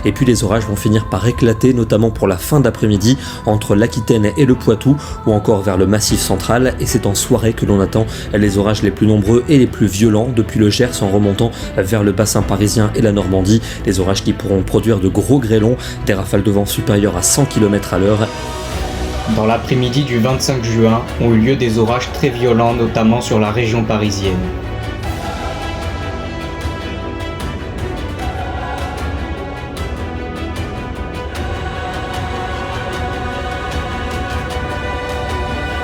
et puis les orages vont finir par éclater, notamment pour la fin d'après-midi entre l'Aquitaine et le Poitou ou encore vers le Massif central, et c'est en soirée que l'on attend les orages les plus nombreux et les plus violents depuis le Gers en remontant vers le bassin parisien et la Normandie, des orages qui pourront produire de gros grêlons, des rafales de vent supérieures à 100 km à l'heure. Dans l'après-midi du 25 juin ont eu lieu des orages très violents, notamment sur la région parisienne.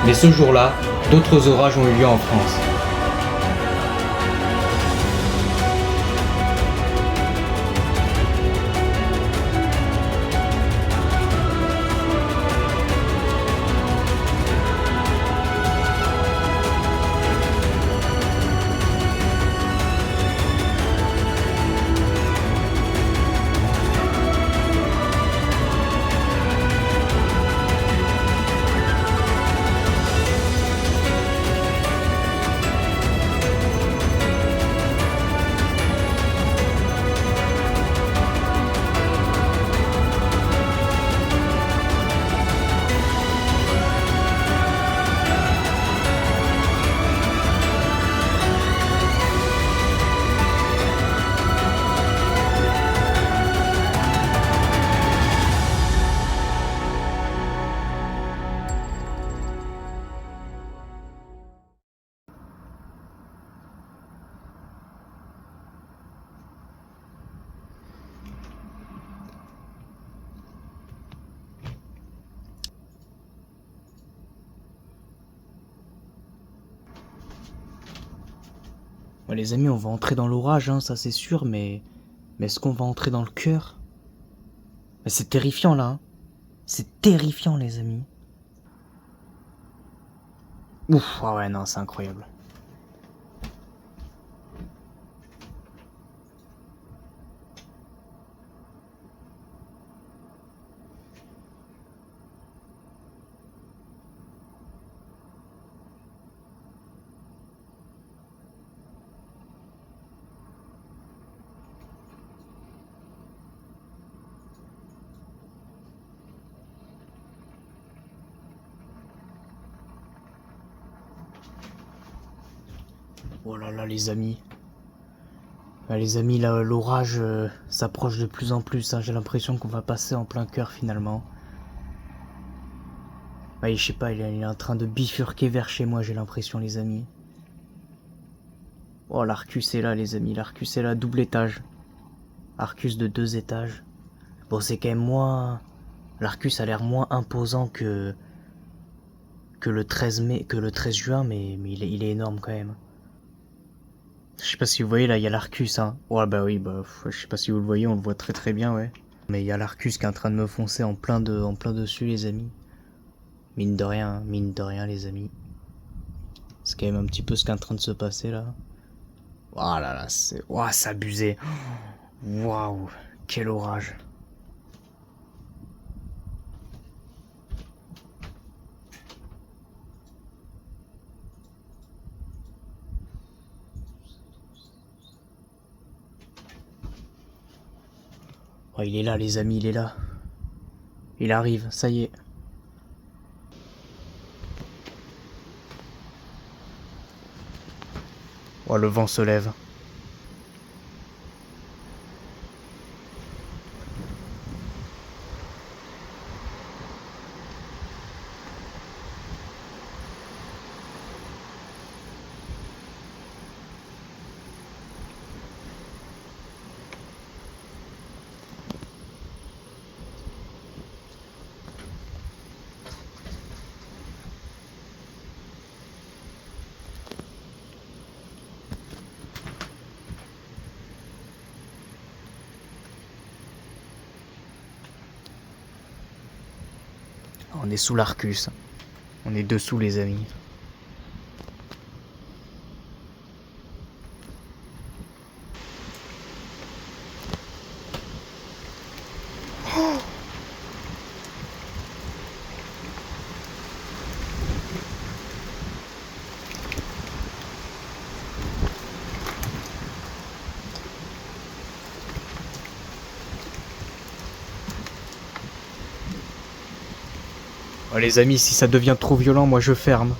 Mais ce jour-là, d'autres orages ont eu lieu en France. Ouais, les amis, on va entrer dans l'orage, hein, ça c'est sûr, mais est-ce qu'on va entrer dans le cœur? C'est terrifiant là, hein. C'est terrifiant les amis. Ouf, ah ouais, non, c'est incroyable. Oh là là les amis. Les amis, là, l'orage s'approche de plus en plus, hein. J'ai l'impression qu'on va passer en plein cœur finalement. Je sais pas, il est en train de bifurquer vers chez moi, j'ai l'impression les amis. Oh, l'Arcus est là les amis, l'Arcus est là, double étage. Arcus de 2 étages. Bon, c'est quand même moins... L'Arcus a l'air moins imposant que le 13 mai, que le 13 juin, mais il est énorme quand même. Je sais pas si vous voyez, là, il y a l'Arcus, hein. Ouais, bah oui, je sais pas si vous le voyez, on le voit très très bien, ouais. Mais il y a l'Arcus qui est en train de me foncer en plein dessus, les amis. Mine de rien, les amis. C'est quand même un petit peu ce qui est en train de se passer, là. Oh là là, c'est... Ouah, c'est abusé. Waouh, quel orage. Oh, il est là, les amis, il est là. Il arrive, ça y est. Oh, le vent se lève. On est sous l'Arcus. On est dessous, les amis. Oh, les amis, si ça devient trop violent, moi je ferme.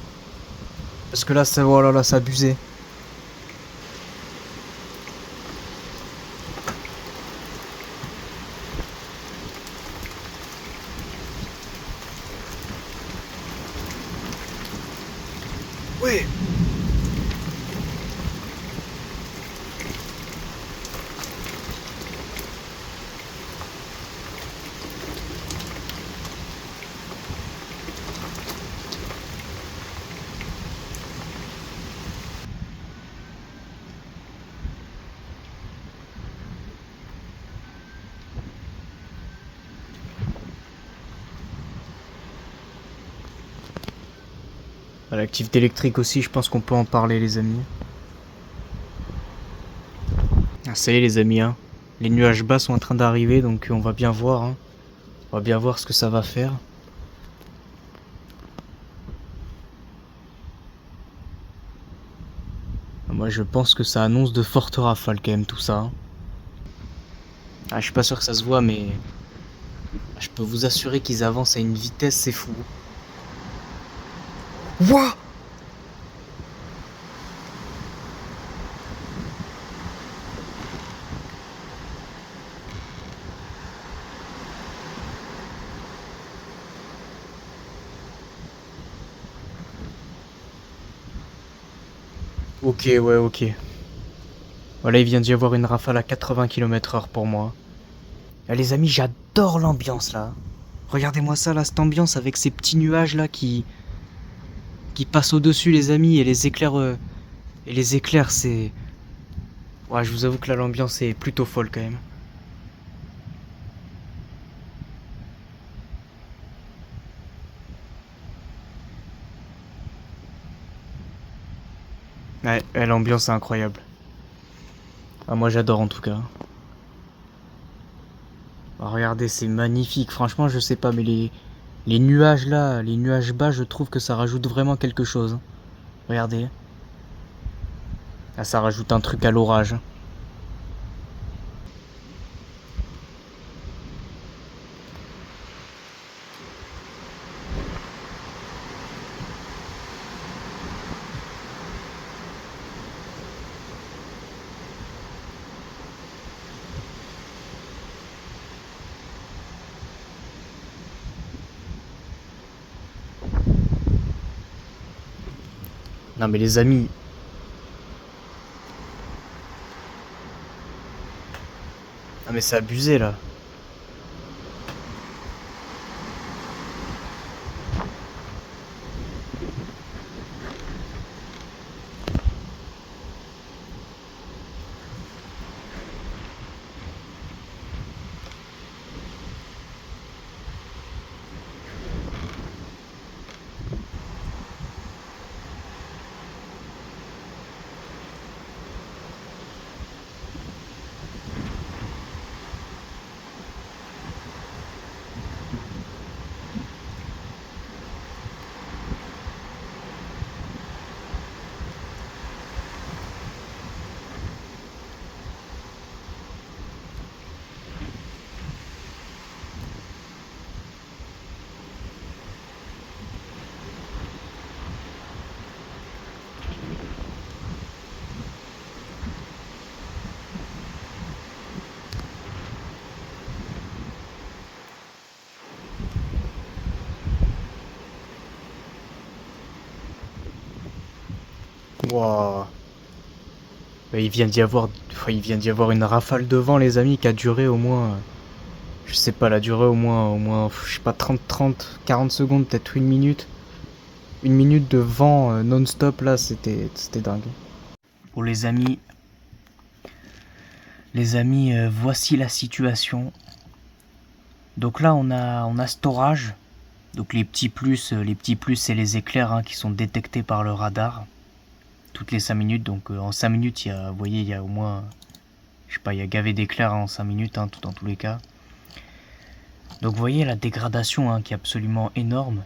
Parce que là, ça, oh là là, c'est abusé. Ouais. L'activité électrique aussi, je pense qu'on peut en parler, les amis. Ah, ça y est, les amis, hein. Les nuages bas sont en train d'arriver, donc on va bien voir, hein. On va bien voir ce que ça va faire. Moi, je pense que ça annonce de fortes rafales, quand même, tout ça, hein. Ah, je suis pas sûr que ça se voit, mais je peux vous assurer qu'ils avancent à une vitesse, c'est fou. Wouah! Ok, ouais, ok. Voilà, il vient d'y avoir une rafale à 80 km/h pour moi. Ah, les amis, j'adore l'ambiance là. Regardez-moi ça, là, cette ambiance avec ces petits nuages là qui passent au-dessus, les amis, et les éclairs. Et les éclairs, c'est. Ouais, je vous avoue que là, l'ambiance est plutôt folle quand même. Ouais, l'ambiance est incroyable. Ah, moi, j'adore en tout cas. Ah, regardez, c'est magnifique. Franchement, je sais pas, mais les nuages là, les nuages bas, je trouve que ça rajoute vraiment quelque chose, hein. Regardez. Ah, ça rajoute un truc à l'orage. Non mais les amis. Ah mais c'est abusé là. Wouah. Il vient d'y avoir, enfin, il vient d'y avoir une rafale de vent, les amis, qui a duré au moins, je sais pas, elle a duré au moins, je sais pas, 40 secondes, peut-être une minute. Une minute de vent non-stop, là, c'était dingue. Bon, les amis, voici la situation. Donc là, on a cet orage. Donc les petits plus, c'est les éclairs, hein, qui sont détectés par le radar toutes les 5 minutes. Donc en 5 minutes, vous voyez, il y a au moins, je sais pas, il y a gavé d'éclairs, hein, en 5 minutes, hein, tout dans tous les cas. Donc vous voyez la dégradation, hein, qui est absolument énorme.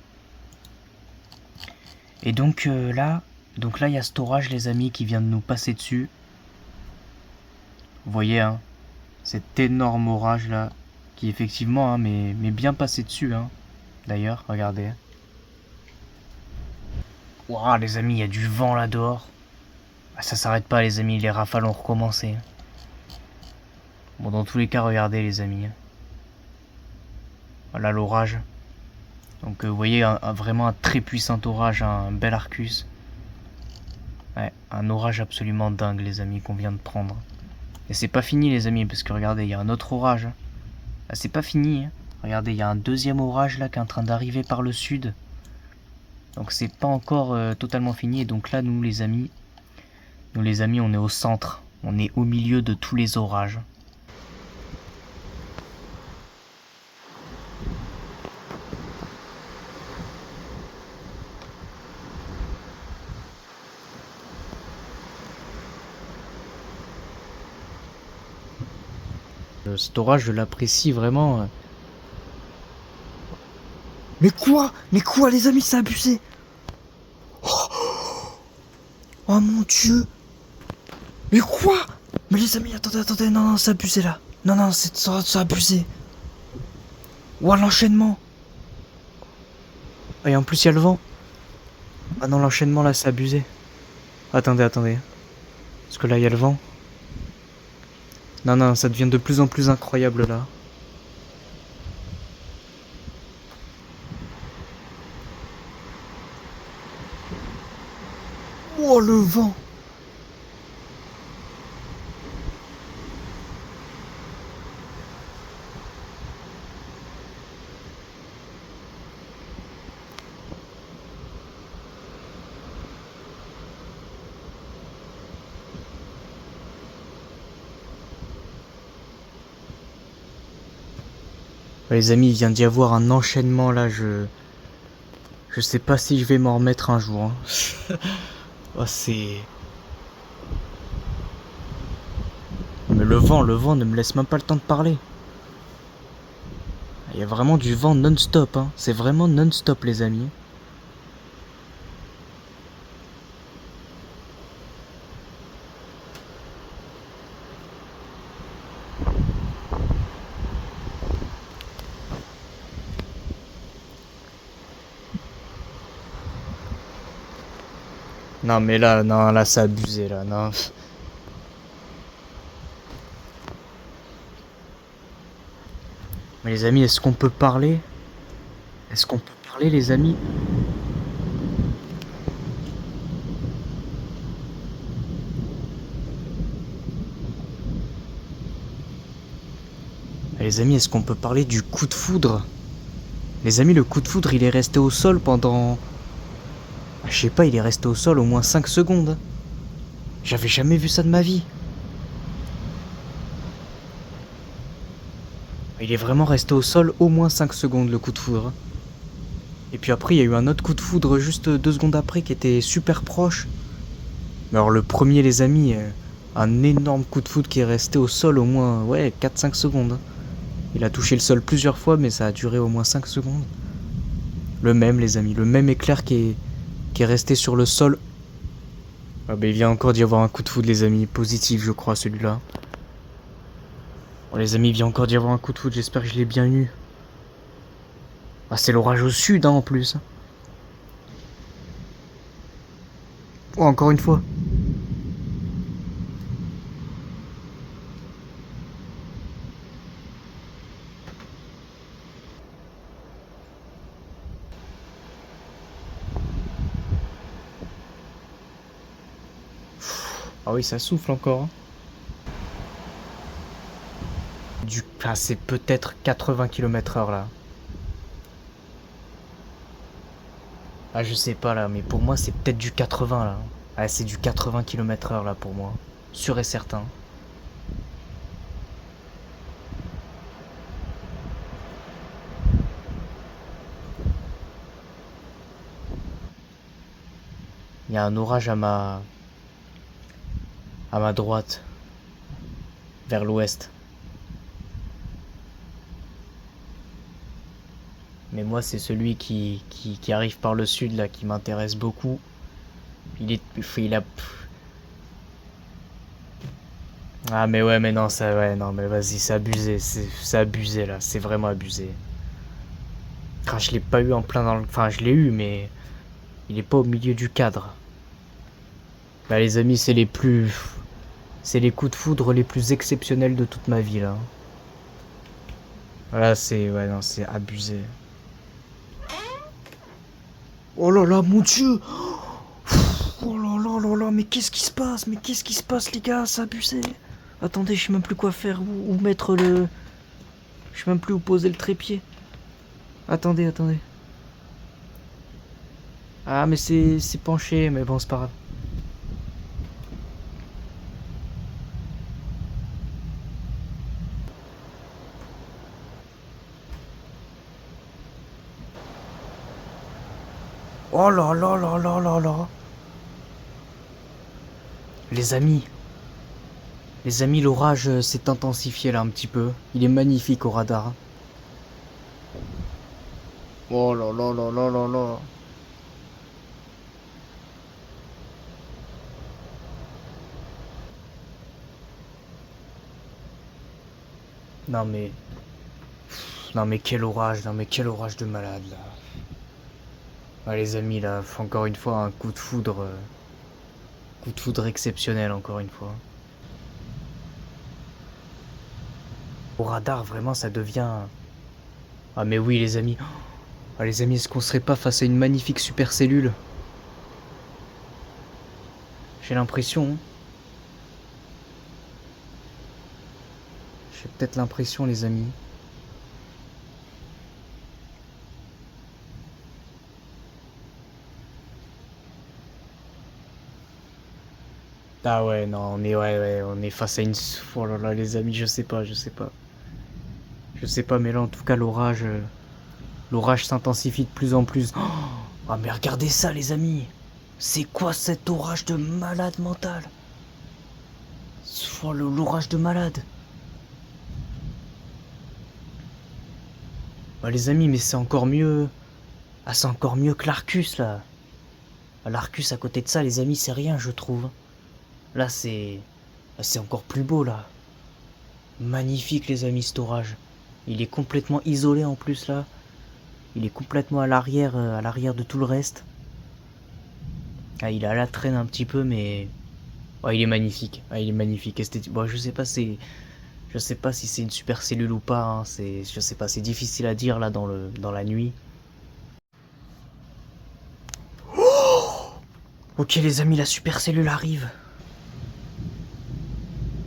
Et donc là, il y a cet orage, les amis, qui vient de nous passer dessus. Vous voyez, hein, cet énorme orage là, qui effectivement, hein, mais bien passé dessus, hein. D'ailleurs, regardez. Ouah, les amis, il y a du vent là dehors. Ah, ça s'arrête pas, les amis, les rafales ont recommencé. Bon, dans tous les cas, regardez, les amis. Voilà l'orage. Donc, vous voyez, vraiment un très puissant orage, un bel Arcus. Ouais, un orage absolument dingue, les amis, qu'on vient de prendre. Et c'est pas fini, les amis, parce que regardez, il y a un autre orage. Ah, c'est pas fini, hein. Regardez, il y a un deuxième orage là qui est en train d'arriver par le sud. Donc c'est pas encore totalement fini. Et donc là, nous les amis, on est au centre. On est au milieu de tous les orages. Cet orage, je l'apprécie vraiment. Mais quoi? Mais quoi, les amis, c'est abusé! Oh mon dieu! Mais quoi? Mais les amis, attendez, non, c'est abusé là. Non, c'est abusé. Ouah, l'enchaînement! Et en plus, il y a le vent. Ah non, l'enchaînement là, c'est abusé. Attendez. Parce que là, il y a le vent. Non, ça devient de plus en plus incroyable là. Oh, le vent! Les amis, il vient d'y avoir un enchaînement là, je sais pas si je vais m'en remettre un jour. Hein. Oh, c'est... Mais le vent ne me laisse même pas le temps de parler. Il y a vraiment du vent non-stop, hein. C'est vraiment non-stop, les amis. Non mais là, non, là c'est abusé là, non. Mais les amis, est-ce qu'on peut parler? Est-ce qu'on peut parler, les amis? Les amis, est-ce qu'on peut parler du coup de foudre? Les amis, le coup de foudre, il est resté au sol pendant... Je sais pas, il est resté au sol au moins 5 secondes. J'avais jamais vu ça de ma vie. Il est vraiment resté au sol au moins 5 secondes, le coup de foudre. Et puis après, il y a eu un autre coup de foudre juste 2 secondes après qui était super proche. Mais alors le premier, les amis, un énorme coup de foudre qui est resté au sol au moins, ouais, 4-5 secondes. Il a touché le sol plusieurs fois, mais ça a duré au moins 5 secondes. Le même, les amis, le même éclair qui est resté sur le sol. Ah bah il vient encore d'y avoir un coup de foudre, les amis, positif, je crois, celui-là. Bon, les amis, il vient encore d'y avoir un coup de foudre, j'espère que je l'ai bien eu. Ah, c'est l'orage au sud, hein, en plus. Oh, encore une fois. Ah oui, ça souffle encore. Hein. Ah, c'est peut-être 80 km/h là. Ah, je sais pas là, mais pour moi, c'est peut-être du 80 là. Ah, c'est du 80 km/h là pour moi. Sûr et certain. Il y a un orage à ma droite, vers l'ouest. Mais moi, c'est celui qui arrive par le sud là qui m'intéresse beaucoup. Il a. Ah mais ouais, mais non, ça, ouais, non, mais vas-y, c'est abusé, c'est abusé là, c'est vraiment abusé. Enfin, je l'ai pas eu en plein dans le, enfin, je l'ai eu, mais Il est pas au milieu du cadre. Bah les amis, c'est les plus... C'est les coups de foudre les plus exceptionnels de toute ma vie, là. Là, c'est... Ouais, non, c'est abusé. Oh là là, mon Dieu! Oh là là là là, mais qu'est-ce qui se passe? Mais qu'est-ce qui se passe, les gars? C'est abusé. Attendez, je sais même plus quoi faire. Où mettre le... Je sais même plus où poser le trépied. Attendez, attendez. Ah, mais c'est penché, mais bon, c'est pas grave. Oh là là là là là là. Les amis, l'orage s'est intensifié là un petit peu. Il est magnifique au radar. Oh là là là là là là. Non mais... Non mais quel orage, non mais quel orage de malade là. Ah, les amis là, encore une fois un coup de foudre. Coup de foudre exceptionnel encore une fois. Au radar vraiment ça devient... Ah mais oui les amis. Ah les amis, est-ce qu'on serait pas face à une magnifique super cellule? J'ai l'impression. Hein. J'ai peut-être l'impression les amis. Ah ouais, non, on est, ouais, on est face à une... Oh là là, les amis, je sais pas, je sais pas. Je sais pas, mais là, en tout cas, l'orage s'intensifie de plus en plus. Oh, ah, mais regardez ça, les amis. C'est quoi cet orage de malade mental? Oh, l'orage de malade. Ah, les amis, mais c'est encore mieux. Ah, c'est encore mieux que l'Arcus, là. Ah, l'Arcus, à côté de ça, les amis, c'est rien, je trouve. Là, c'est... C'est encore plus beau, là. Magnifique, les amis, cet orage. Il est complètement isolé, en plus, là. Il est complètement à l'arrière de tout le reste. Ah, il est à la traîne un petit peu, mais... Oh, il est magnifique. Ah, il est magnifique. Esthétique. Bon, je sais pas, je sais pas si c'est une super cellule ou pas. Hein. Je sais pas, c'est difficile à dire, là, dans la nuit. Ok, les amis, la super cellule arrive.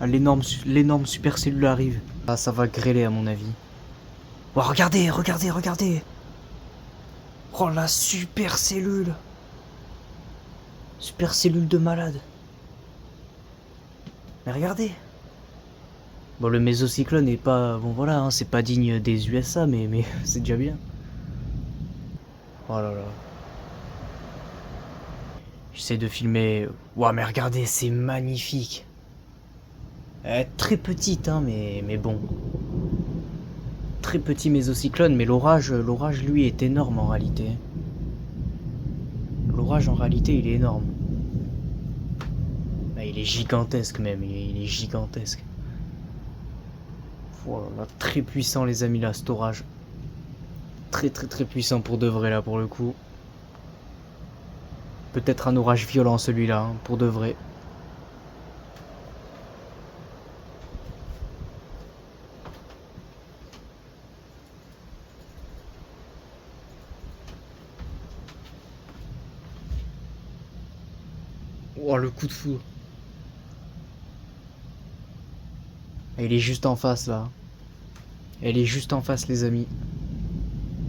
Ah, l'énorme super cellule arrive. Ah, ça va grêler à mon avis. Oh, regardez, regardez, regardez. Oh, la super cellule. Super cellule de malade. Mais regardez. Bon, le mésocyclone est pas... Bon, voilà, hein, c'est pas digne des USA, mais c'est déjà bien. Oh là là. J'essaie de filmer... Ouah, mais regardez, c'est magnifique. Très petite, hein, mais bon. Très petit mésocyclone, mais l'orage, lui, est énorme en réalité. L'orage, en réalité, il est énorme. Bah, il est gigantesque même, il est gigantesque. Oh là là, très puissant les amis là, cet orage. Très très très puissant pour de vrai là, pour le coup. Peut-être un orage violent celui-là, hein, pour de vrai. Oh, le coup de foudre. Elle est juste en face là. Elle est juste en face les amis.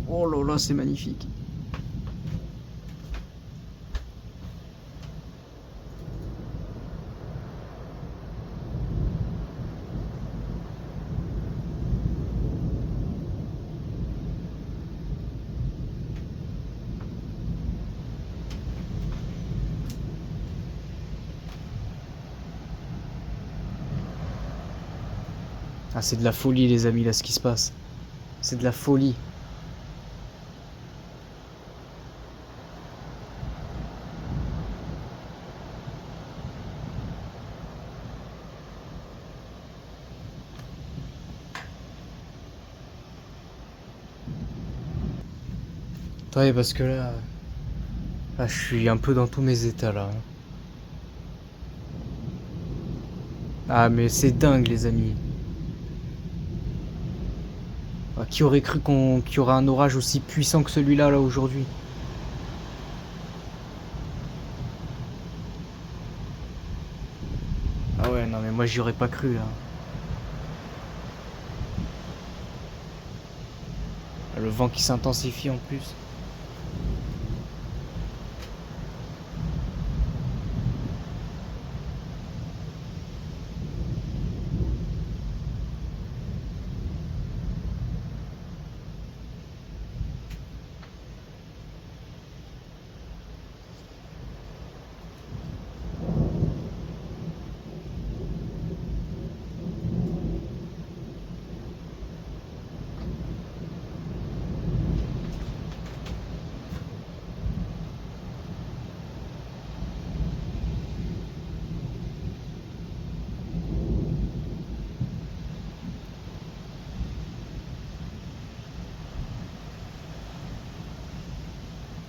Oh là là, c'est magnifique. Ah, c'est de la folie les amis là ce qui se passe. C'est de la folie. Attendez parce que là... Ah, je suis un peu dans tous mes états là. Ah, mais c'est dingue, les amis. Ah, qui aurait cru qu'il y aurait un orage aussi puissant que celui-là là aujourd'hui? Ah ouais, non mais moi j'y aurais pas cru là. Le vent qui s'intensifie en plus.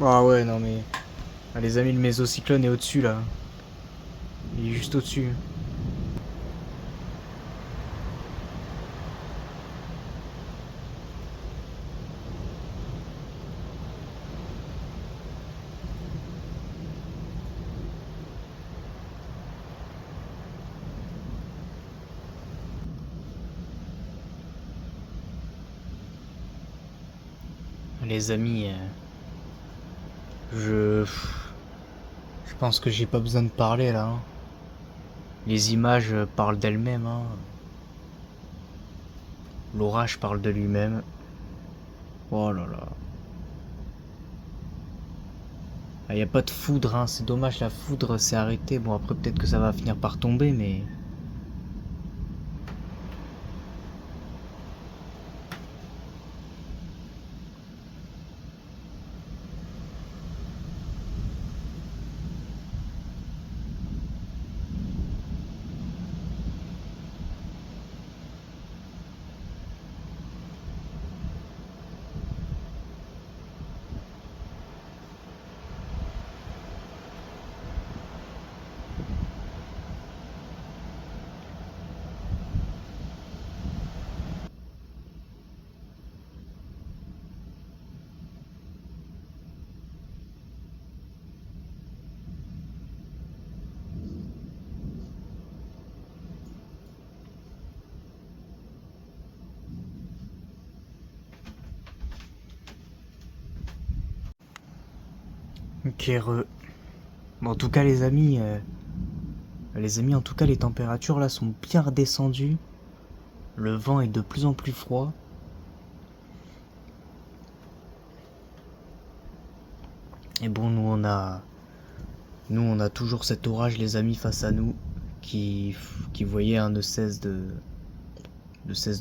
Ah ouais, non mais... Ah, les amis, le mésocyclone est au-dessus là. Il est juste au-dessus. Les amis, je... Je pense que j'ai pas besoin de parler là, hein. Les images parlent d'elles-mêmes, hein. L'orage parle de lui-même. Oh là là. Ah, y a pas de foudre, hein. C'est dommage, la foudre s'est arrêtée. Bon, après, peut-être que ça va finir par tomber, mais... Ok, Bon, en tout cas, les amis, en tout cas, les températures là sont bien redescendues. Le vent est de plus en plus froid. Et bon, nous, on a toujours cet orage, les amis, face à nous, qui voyez, hein, ne cesse de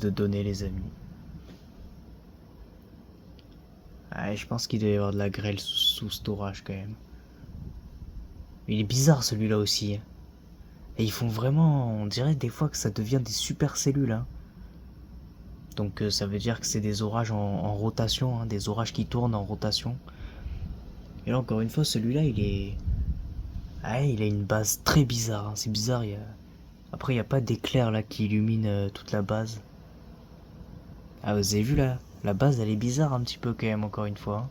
donner, les amis. Ah, je pense qu'il doit y avoir de la grêle sous cet orage quand même. Il est bizarre celui-là aussi, hein. Et ils font vraiment, on dirait des fois que ça devient des super cellules, hein. Donc ça veut dire que c'est des orages en rotation, hein, des orages qui tournent en rotation. Et là encore une fois, celui-là, il a une base très bizarre, hein. C'est bizarre. Après, il n'y a pas d'éclair là qui illumine toute la base. Ah, vous avez vu là? La base, elle est bizarre un petit peu quand même, encore une fois, hein.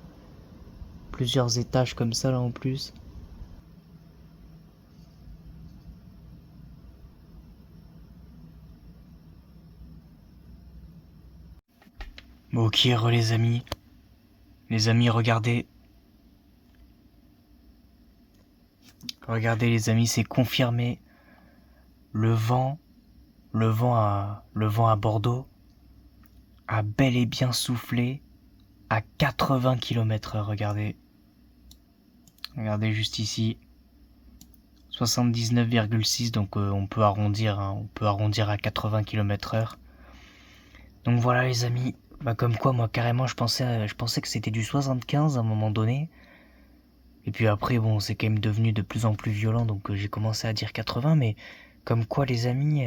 Plusieurs étages comme ça là en plus. Bon, ok, les amis. Les amis, regardez. Regardez les amis, c'est confirmé. Le vent, le vent à Bordeaux a bel et bien soufflé à 80 km/h. Regardez. Regardez juste ici. 79,6, donc on peut arrondir, hein, on peut arrondir à 80 km/h. Donc voilà les amis, bah comme quoi moi carrément je pensais que c'était du 75 à un moment donné. Et puis après bon c'est quand même devenu de plus en plus violent, donc j'ai commencé à dire 80, mais comme quoi les amis,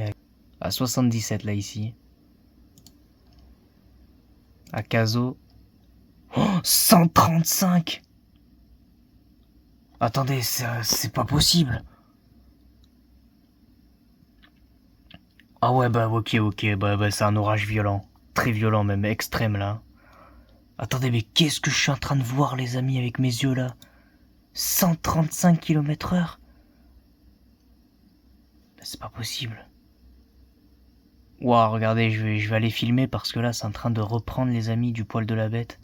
à 77 là ici. À Cazaux, oh, 135. Attendez, c'est pas possible. Ah ouais, bah ok, bah c'est un orage violent. Très violent même, extrême là. Attendez, mais qu'est-ce que je suis en train de voir les amis avec mes yeux là? 135 km/h? C'est pas possible. Ouah, regardez, je vais aller filmer parce que là c'est en train de reprendre les amis du poil de la bête.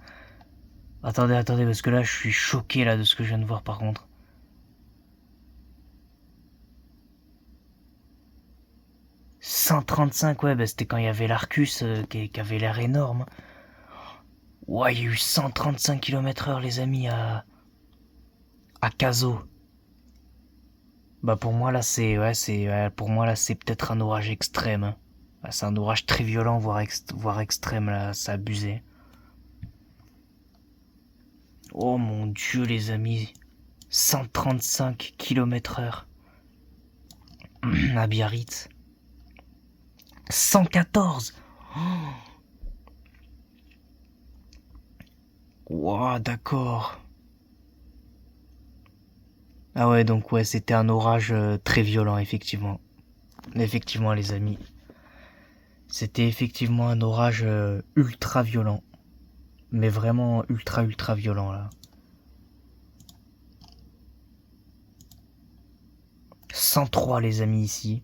Attendez, parce que là je suis choqué là de ce que je viens de voir par contre. « 135, ouais, bah c'était quand il y avait l'Arcus qui avait l'air énorme. Ouais, il y a eu 135 km/h les amis à Cazo. Bah pour moi là pour moi là c'est peut-être un orage extrême. Hein. Bah, c'est un orage très violent, voire extrême là, c'est abusé. Oh mon dieu les amis, 135 km/h à Biarritz. 114. Ouah, d'accord. Ah ouais, donc ouais, c'était un orage très violent, effectivement. Effectivement, les amis. C'était effectivement un orage ultra violent. Mais vraiment ultra violent, là. 103, les amis, ici.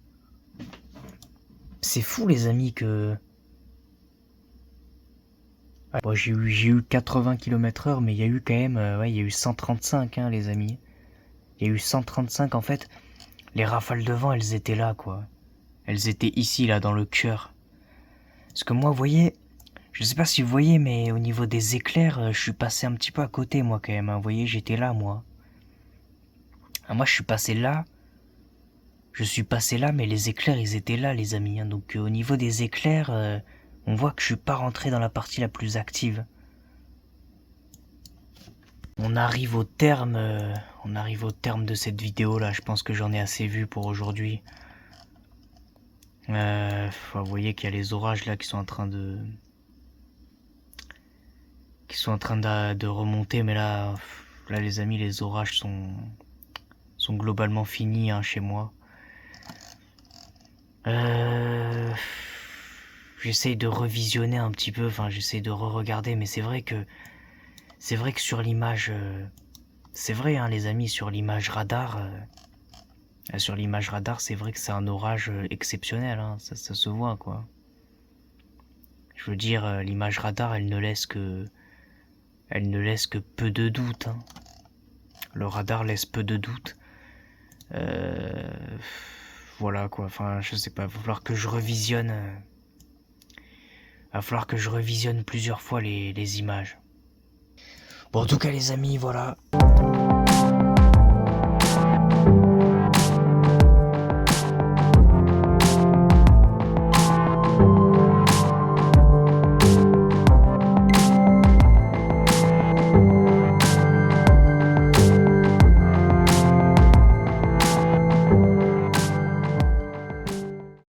C'est fou, les amis, que... Bon, j'ai eu 80 km/h, mais il y a eu quand même... ouais, il y a eu 135, hein, les amis. Il y a eu 135, en fait. Les rafales de vent, elles étaient là, quoi. Elles étaient ici, là, dans le cœur. Parce que moi, vous voyez... Je sais pas si vous voyez, mais au niveau des éclairs, je suis passé un petit peu à côté, moi, quand même. Hein. Vous voyez, j'étais là, moi. Ah, moi, je suis passé là. Je suis passé là, mais les éclairs, ils étaient là, les amis. Hein. Donc, au niveau des éclairs, on voit que je suis pas rentré dans la partie la plus active. On arrive au terme de cette vidéo là. Je pense que j'en ai assez vu pour aujourd'hui. Vous voyez qu'il y a les orages là qui sont en train de remonter, mais là les amis, les orages sont globalement finis hein, chez moi. J'essaye de revisionner un petit peu, enfin j'essaye de re-regarder, mais c'est vrai que sur l'image, c'est vrai hein, les amis, sur l'image radar, c'est vrai que c'est un orage exceptionnel, hein, ça se voit quoi. Je veux dire, l'image radar, elle ne laisse que peu de doutes. Hein. Le radar laisse peu de doutes. Voilà quoi, enfin je sais pas, il va falloir que je revisionne. Va falloir que je revisionne plusieurs fois les images. Bon en tout cas les amis, voilà.